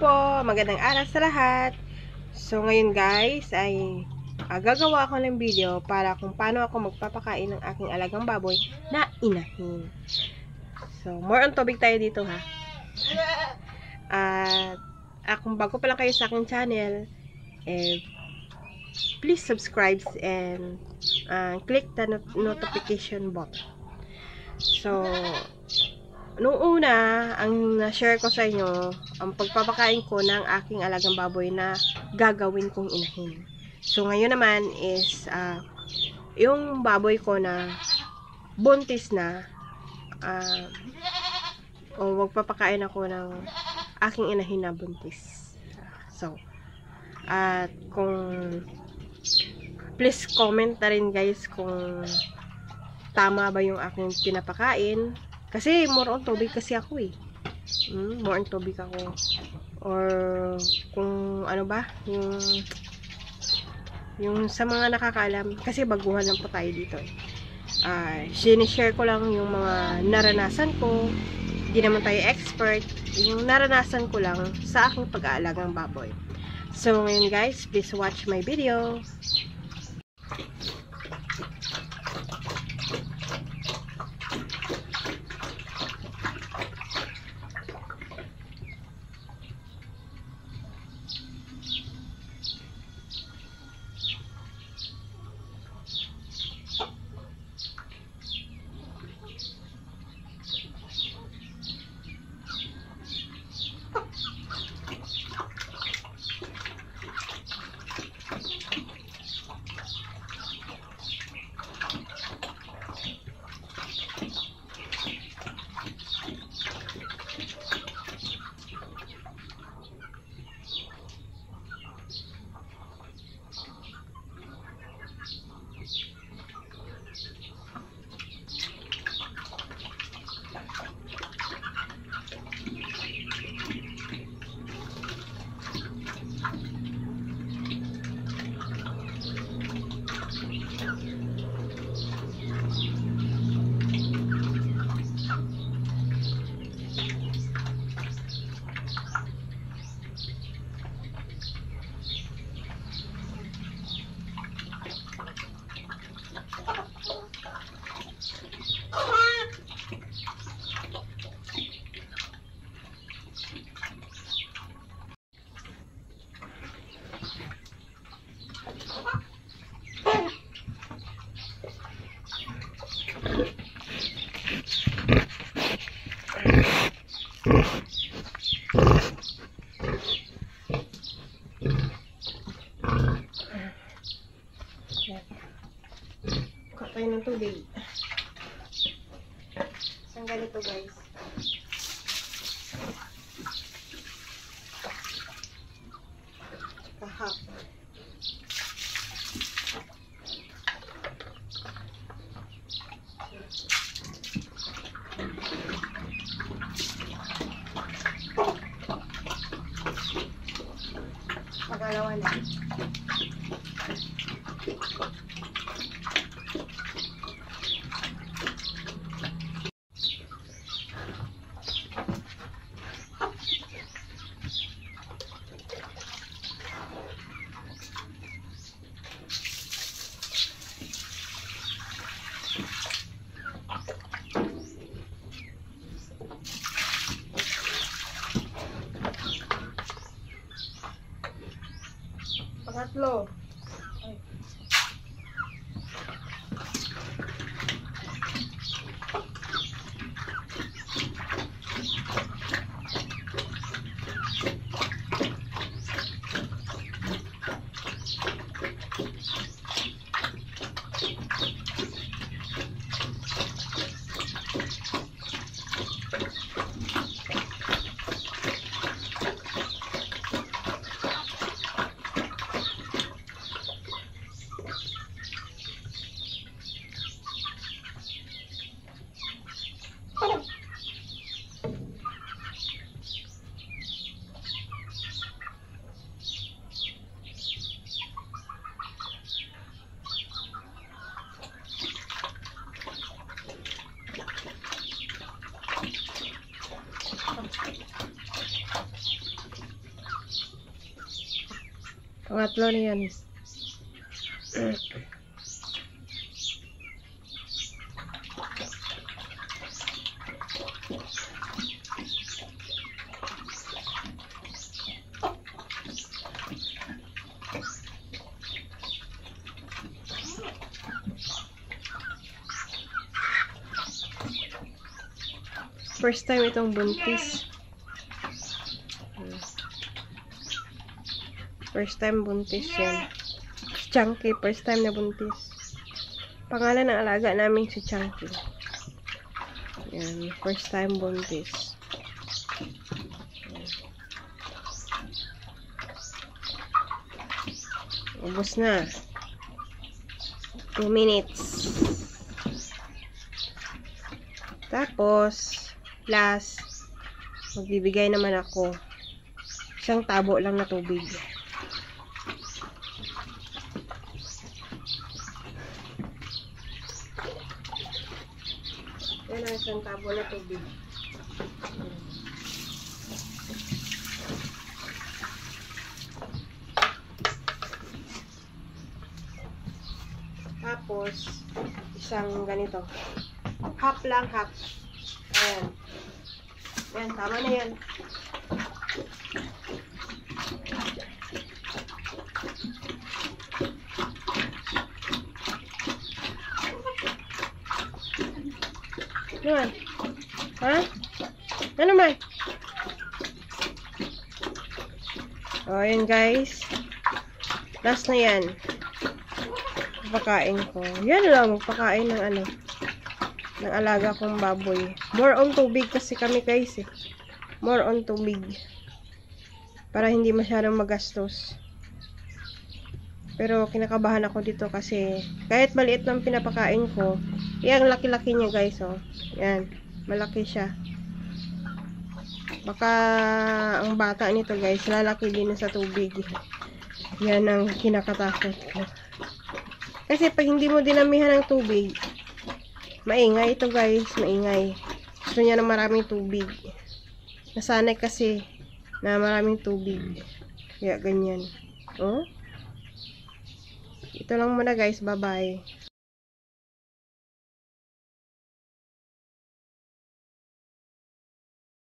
po, magandang araw sa lahat. So ngayon guys ay gagawa ako ng video para kung paano ako magpapakain ng aking alagang baboy na inahin. So more on topic tayo dito ha. At kung bago pa lang kayo sa aking channel, please subscribe and click the notification button. So nung una, ang na-share ko sa inyo, ang pagpapakain ko ng aking alagang baboy na gagawin kong inahin. So, ngayon naman is, yung baboy ko na buntis na, magpapakain ako ng aking inahin na buntis. So, at please comment na rin guys kung tama ba yung aking pinapakain. Kasi more on topic kasi ako eh. More on topic ako. Or kung ano ba, yung sa mga nakakaalam, kasi baguhan lang po tayo dito eh. Sinishare ko lang yung mga naranasan ko. Hindi naman tayo expert. Yung naranasan ko lang sa aking pag-aalagang baboy. So ngayon guys, please watch my video. Tayo ng tubig. Isang ganito guys. Kahap. Pagalawa na. Pangatlo. Ay. Pangatlo na yan. First time itong buntis. First time buntis yan. Si Chunky, first time na buntis. Pangalan ng alaga namin si Chunky. Yan, first time buntis. Ubus na. 2 minutes. Tapos, last, magbibigay naman ako. Isang tabo lang na tubig. Yan ang isang tabo na tubig. Tapos, isang ganito. Half lang, half. Ayan. Ayan, tama na yan. Ano man? Ha? Ano man? O, ayan guys. Last na yan. Pakain ko. Yan lang, magpakain ng ano. Ng alaga kong baboy. More on tubig kasi kami guys eh. More on tubig. Para hindi masyadong magastos. Pero kinakabahan ako dito kasi kahit maliit lang pinapakain ko, yan laki-laki niya guys oh. Yan, malaki siya. Baka ang bata nito guys, lalaki din sa tubig. Yan ang kinakatakot ko. Kasi pag hindi mo dinamihan ng tubig, maingay ito guys, maingay. Gusto niya ng maraming tubig. Nasanay kasi na maraming tubig. Kaya ganyan. Oh? Ito lang muna guys, bye bye.